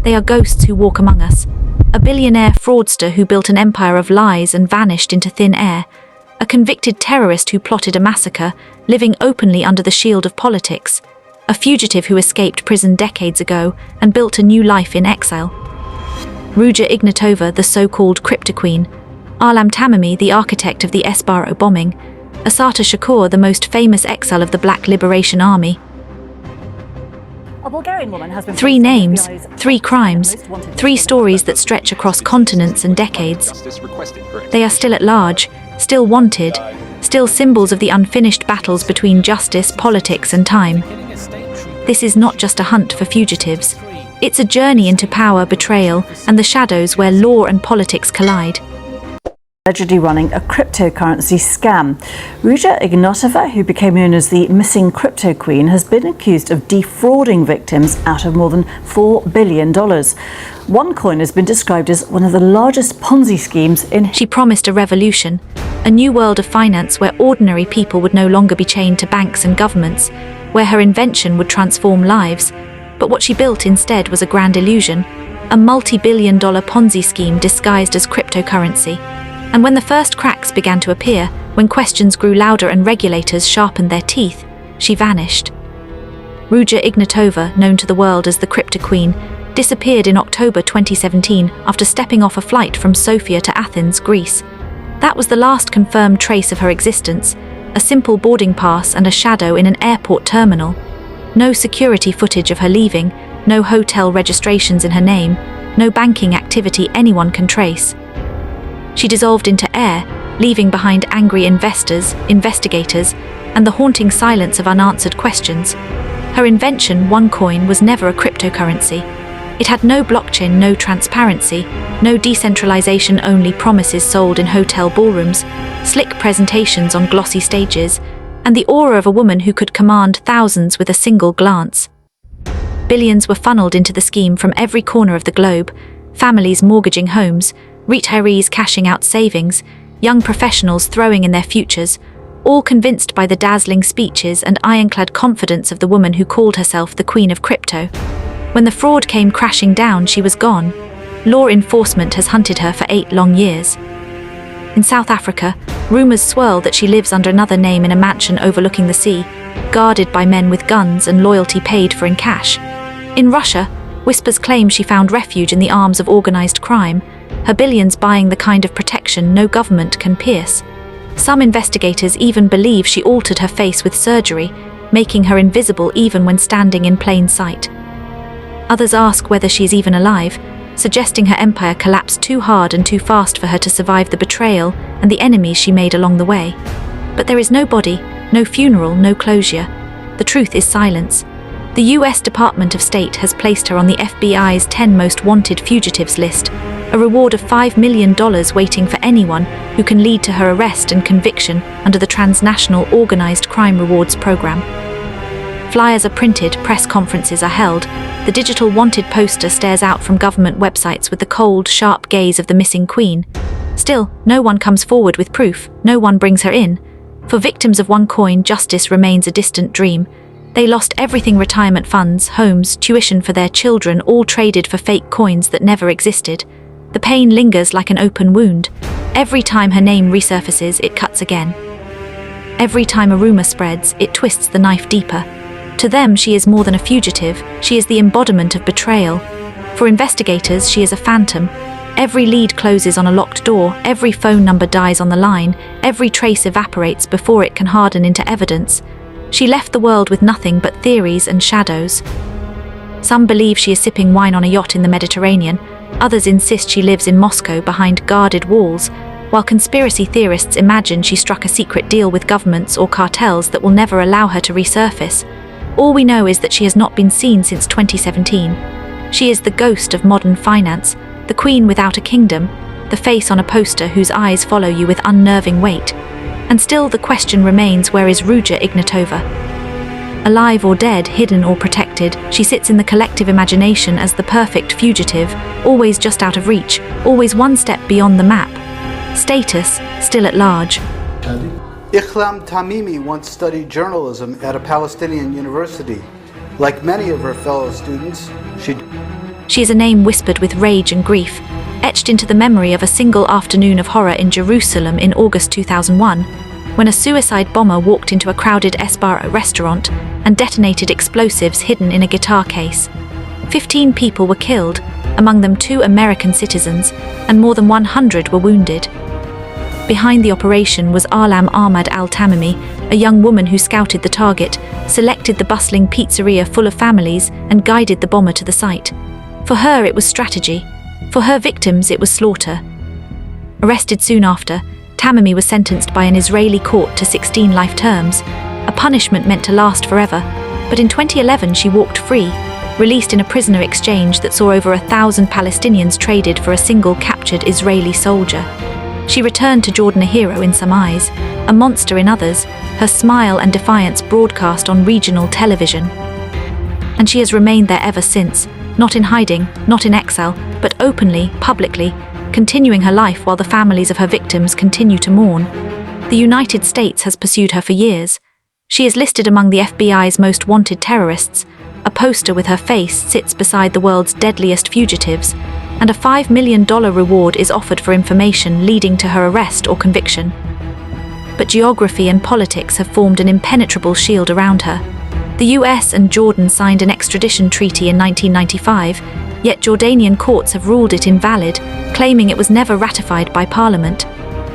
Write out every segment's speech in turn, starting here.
They are ghosts who walk among us. A billionaire fraudster who built an empire of lies and vanished into thin air. A convicted terrorist who plotted a massacre, living openly under the shield of politics. A fugitive who escaped prison decades ago and built a new life in exile. Ruja Ignatova, the so-called Cryptoqueen. Ahlam Tamimi, the architect of the Sbarro bombing. Assata Shakur, the most famous exile of the Black Liberation Army. A Bulgarian woman has been 3 names, 3 crimes, 3 stories that stretch across continents and decades. They are still at large, still wanted, still symbols of the unfinished battles between justice, politics, and time. This is not just a hunt for fugitives. It's a journey into power, betrayal, and the shadows where law and politics collide. Allegedly running a cryptocurrency scam. Ruja Ignatova, who became known as the missing crypto queen, has been accused of defrauding victims out of more than $4 billion. OneCoin has been described as one of the largest Ponzi schemes in... She promised a revolution, a new world of finance where ordinary people would no longer be chained to banks and governments, where her invention would transform lives. But what she built instead was a grand illusion, a multi-billion-dollar Ponzi scheme disguised as cryptocurrency. And when the first cracks began to appear, when questions grew louder and regulators sharpened their teeth, she vanished. Ruja Ignatova, known to the world as the Crypto Queen, disappeared in October 2017 after stepping off a flight from Sofia to Athens, Greece. That was the last confirmed trace of her existence, a simple boarding pass and a shadow in an airport terminal. No security footage of her leaving, no hotel registrations in her name, no banking activity anyone can trace. She dissolved into air, leaving behind angry investors, investigators, and the haunting silence of unanswered questions. Her invention, OneCoin, was never a cryptocurrency. It had no blockchain, no transparency, no decentralization, only promises sold in hotel ballrooms, slick presentations on glossy stages, and the aura of a woman who could command thousands with a single glance. Billions were funneled into the scheme from every corner of the globe, families mortgaging homes, retirees cashing out savings, young professionals throwing in their futures, all convinced by the dazzling speeches and ironclad confidence of the woman who called herself the Queen of Crypto. When the fraud came crashing down, she was gone. Law enforcement has hunted her for 8 long years. In South Africa, rumors swirl that she lives under another name in a mansion overlooking the sea, guarded by men with guns and loyalty paid for in cash. In Russia, whispers claim she found refuge in the arms of organized crime, her billions buying the kind of protection no government can pierce. Some investigators even believe she altered her face with surgery, making her invisible even when standing in plain sight. Others ask whether she is even alive, suggesting her empire collapsed too hard and too fast for her to survive the betrayal and the enemies she made along the way. But there is no body, no funeral, no closure. The truth is silence. The US Department of State has placed her on the FBI's 10 most wanted fugitives list, a reward of $5 million waiting for anyone who can lead to her arrest and conviction under the Transnational Organized Crime Rewards Program. Flyers are printed, press conferences are held, the digital wanted poster stares out from government websites with the cold, sharp gaze of the missing queen. Still, no one comes forward with proof, no one brings her in. For victims of OneCoin, justice remains a distant dream. They lost everything: retirement funds, homes, tuition for their children, all traded for fake coins that never existed. The pain lingers like an open wound. Every time her name resurfaces, it cuts again. Every time a rumor spreads, it twists the knife deeper. To them, she is more than a fugitive, she is the embodiment of betrayal. For investigators, she is a phantom. Every lead closes on a locked door, every phone number dies on the line, every trace evaporates before it can harden into evidence. She left the world with nothing but theories and shadows. Some believe she is sipping wine on a yacht in the Mediterranean, others insist she lives in Moscow behind guarded walls, while conspiracy theorists imagine she struck a secret deal with governments or cartels that will never allow her to resurface. All we know is that she has not been seen since 2017. She is the ghost of modern finance, the queen without a kingdom, the face on a poster whose eyes follow you with unnerving weight. And still the question remains, where is Ruja Ignatova? Alive or dead, hidden or protected, she sits in the collective imagination as the perfect fugitive, always just out of reach, always one step beyond the map. Status, still at large. Ahlam Tamimi once studied journalism at a Palestinian university. Like many of her fellow students, she She is a name whispered with rage and grief, etched into the memory of a single afternoon of horror in Jerusalem in August 2001, when a suicide bomber walked into a crowded Sbarro restaurant and detonated explosives hidden in a guitar case. 15 people were killed, among them 2 American citizens, and more than 100 were wounded. Behind the operation was Ahlam Tamimi, a young woman who scouted the target, selected the bustling pizzeria full of families, and guided the bomber to the site. For her, it was strategy. For her victims, it was slaughter. Arrested soon after, Tamimi was sentenced by an Israeli court to 16 life terms, a punishment meant to last forever. But in 2011, she walked free, released in a prisoner exchange that saw over 1,000 Palestinians traded for a single captured Israeli soldier. She returned to Jordan a hero in some eyes, a monster in others, her smile and defiance broadcast on regional television. And she has remained there ever since, not in hiding, not in exile, but openly, publicly, continuing her life while the families of her victims continue to mourn. The United States has pursued her for years. She is listed among the FBI's most wanted terrorists. A poster with her face sits beside the world's deadliest fugitives, and a $5 million reward is offered for information leading to her arrest or conviction. But geography and politics have formed an impenetrable shield around her. The US and Jordan signed an extradition treaty in 1995, yet Jordanian courts have ruled it invalid, claiming it was never ratified by Parliament.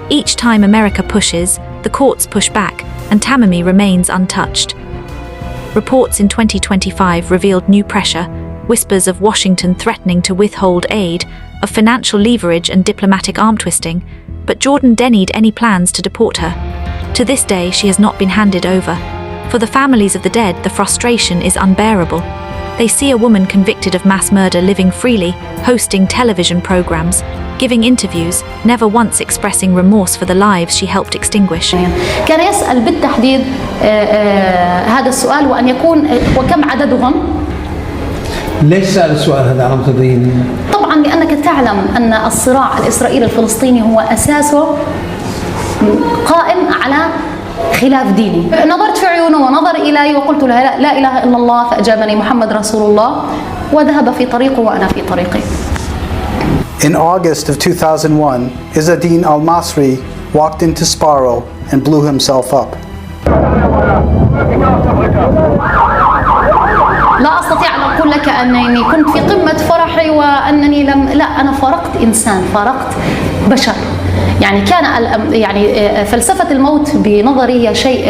Each time America pushes, the courts push back, and Tamimi remains untouched. Reports in 2025 revealed new pressure, whispers of Washington threatening to withhold aid, of financial leverage and diplomatic arm-twisting, but Jordan denied any plans to deport her. To this day, she has not been handed over. For the families of the dead, the frustration is unbearable. They see a woman convicted of mass murder living freely, hosting television programs, giving interviews, never once expressing remorse for the lives she helped extinguish. كان يسأل بالتحديد هذا السؤال وأن يكون وكم عددهم؟ ليش سأل السؤال هذا على متدينين؟ طبعا لأنك تعلم أن الصراع الإسرائيلي الفلسطيني هو أساسه قائم على خلاف ديني. نظرت في عيونه ونظر إلي وقلت له لا إله إلا الله، فأجابني محمد رسول الله، وذهب في طريقه وأنا في طريقي. In August of 2001, Izzadin al-Masri walked into Sbarro and blew himself up. لا أستطيع أن أقول لك أنني كنت في قمة فرحي وأنني لا، أنا فارقت إنسان، فارقت بشر. يعني كان فلسفة الموت بنظري هي شيء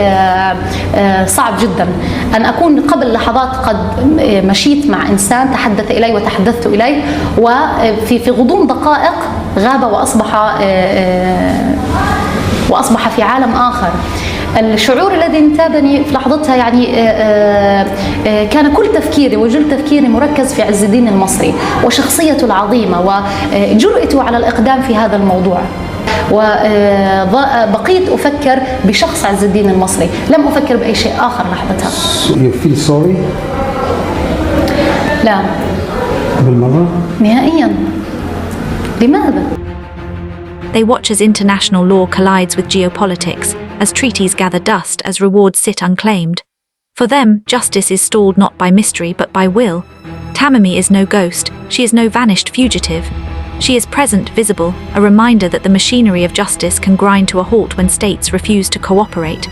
صعب جدا. أن أكون قبل لحظات قد مشيت مع إنسان تحدث إلي وتحدثت إليه، وفي غضون دقائق غاب وأصبح في عالم آخر. الشعور الذي انتابني في لحظتها كان كل تفكيري وجل تفكيري مركز في عز الدين المصري وشخصيته العظيمة وجرأته على الإقدام في هذا الموضوع. وبقيت أفكر بشخص عز الدين المصري، لم أفكر بأي شيء آخر لحظتها. You feel sorry? لا بالمرة؟ نهائيا. لماذا؟ They watch as international law collides with geopolitics, as treaties gather dust, as rewards sit unclaimed. For them, justice is stalled not by mystery but by will. Tamimi is no ghost, she is no vanished fugitive. She is present, visible, a reminder that the machinery of justice can grind to a halt when states refuse to cooperate.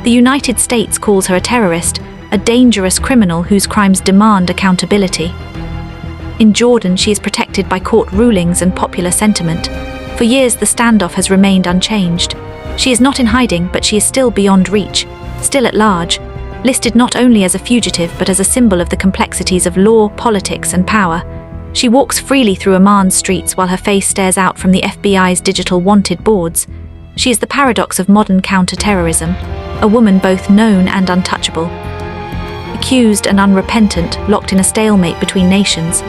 The United States calls her a terrorist, a dangerous criminal whose crimes demand accountability. In Jordan, she is protected by court rulings and popular sentiment. For years, the standoff has remained unchanged. She is not in hiding, but she is still beyond reach, still at large, listed not only as a fugitive but as a symbol of the complexities of law, politics, and power. She walks freely through Amman's streets while her face stares out from the FBI's digital wanted boards. She is the paradox of modern counter-terrorism, a woman both known and untouchable. Accused and unrepentant, locked in a stalemate between nations.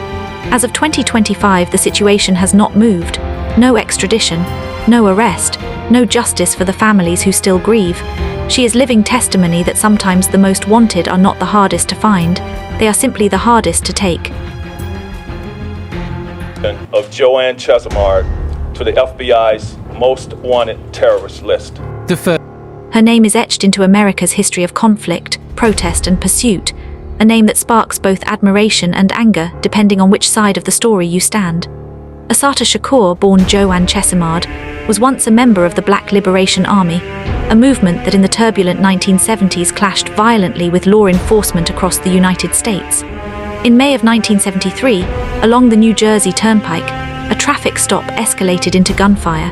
As of 2025, the situation has not moved. No extradition, no arrest, no justice for the families who still grieve. She is living testimony that sometimes the most wanted are not the hardest to find, they are simply the hardest to take. Of Joanne Chesimard to the FBI's most wanted terrorist list. Her name is etched into America's history of conflict, protest, and pursuit, a name that sparks both admiration and anger depending on which side of the story you stand. Assata Shakur, born Joanne Chesimard, was once a member of the Black Liberation Army, a movement that in the turbulent 1970s clashed violently with law enforcement across the United States. In May of 1973, along the New Jersey Turnpike, a traffic stop escalated into gunfire.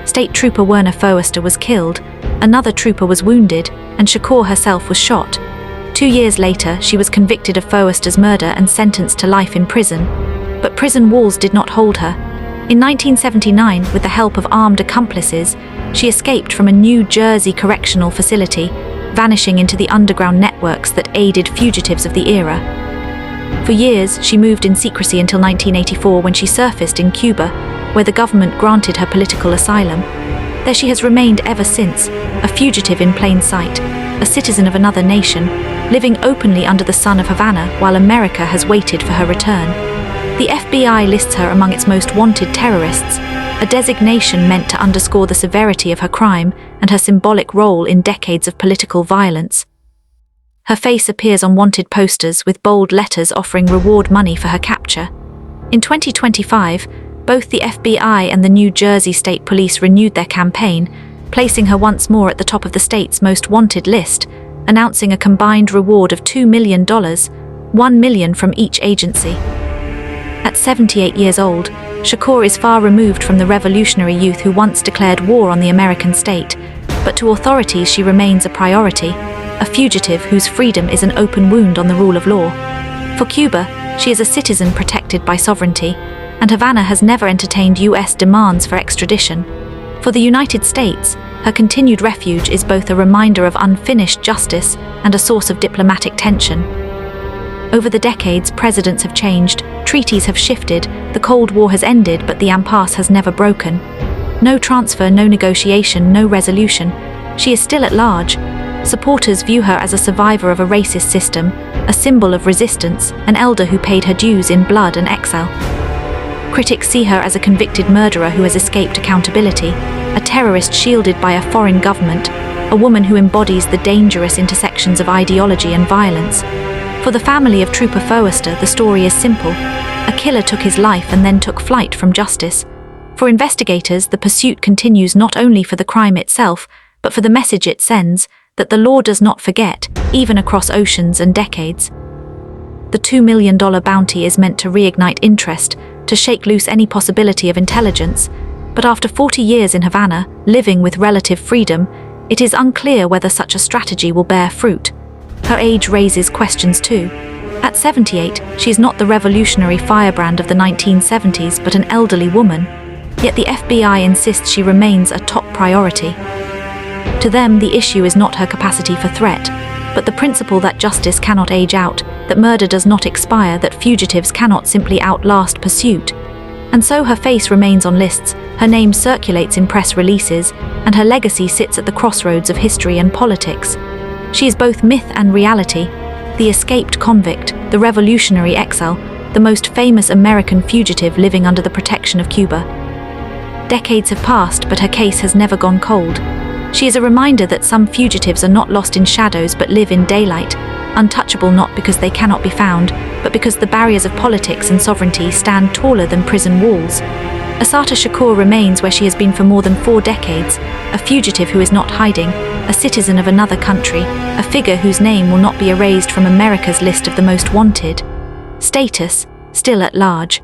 State Trooper Werner Foerster was killed, another trooper was wounded, and Shakur herself was shot. 2 years later, she was convicted of Foerster's murder and sentenced to life in prison. But prison walls did not hold her. In 1979, with the help of armed accomplices, she escaped from a New Jersey correctional facility, vanishing into the underground networks that aided fugitives of the era. For years, she moved in secrecy until 1984 when she surfaced in Cuba, where the government granted her political asylum. There she has remained ever since, a fugitive in plain sight, a citizen of another nation, living openly under the sun of Havana while America has waited for her return. The FBI lists her among its most wanted terrorists, a designation meant to underscore the severity of her crime and her symbolic role in decades of political violence. Her face appears on wanted posters with bold letters offering reward money for her capture. In 2025, both the FBI and the New Jersey State Police renewed their campaign, placing her once more at the top of the state's most wanted list, announcing a combined reward of $2 million, $1 million from each agency. At 78 years old, Shakur is far removed from the revolutionary youth who once declared war on the American state, but to authorities she remains a priority, a fugitive whose freedom is an open wound on the rule of law. For Cuba, she is a citizen protected by sovereignty, and Havana has never entertained US demands for extradition. For the United States, her continued refuge is both a reminder of unfinished justice and a source of diplomatic tension. Over the decades, presidents have changed, treaties have shifted, the Cold War has ended, but the impasse has never broken. No transfer, no negotiation, no resolution. She is still at large. Supporters view her as a survivor of a racist system, a symbol of resistance, an elder who paid her dues in blood and exile. Critics see her as a convicted murderer who has escaped accountability, a terrorist shielded by a foreign government, a woman who embodies the dangerous intersections of ideology and violence. For the family of Trooper Foerster, the story is simple. A killer took his life and then took flight from justice. For investigators, the pursuit continues not only for the crime itself, but for the message it sends, that the law does not forget, even across oceans and decades. The $2 million bounty is meant to reignite interest, to shake loose any possibility of intelligence, but after 40 years in Havana, living with relative freedom, it is unclear whether such a strategy will bear fruit. Her age raises questions too. At 78, she is not the revolutionary firebrand of the 1970s, but an elderly woman, yet the FBI insists she remains a top priority. To them, the issue is not her capacity for threat, but the principle that justice cannot age out, that murder does not expire, that fugitives cannot simply outlast pursuit. And so her face remains on lists, her name circulates in press releases, and her legacy sits at the crossroads of history and politics. She is both myth and reality, the escaped convict, the revolutionary exile, the most famous American fugitive living under the protection of Cuba. Decades have passed, but her case has never gone cold. She is a reminder that some fugitives are not lost in shadows but live in daylight, untouchable not because they cannot be found, but because the barriers of politics and sovereignty stand taller than prison walls. Assata Shakur remains where she has been for more than 4 decades, a fugitive who is not hiding, a citizen of another country, a figure whose name will not be erased from America's list of the most wanted. Status, still at large.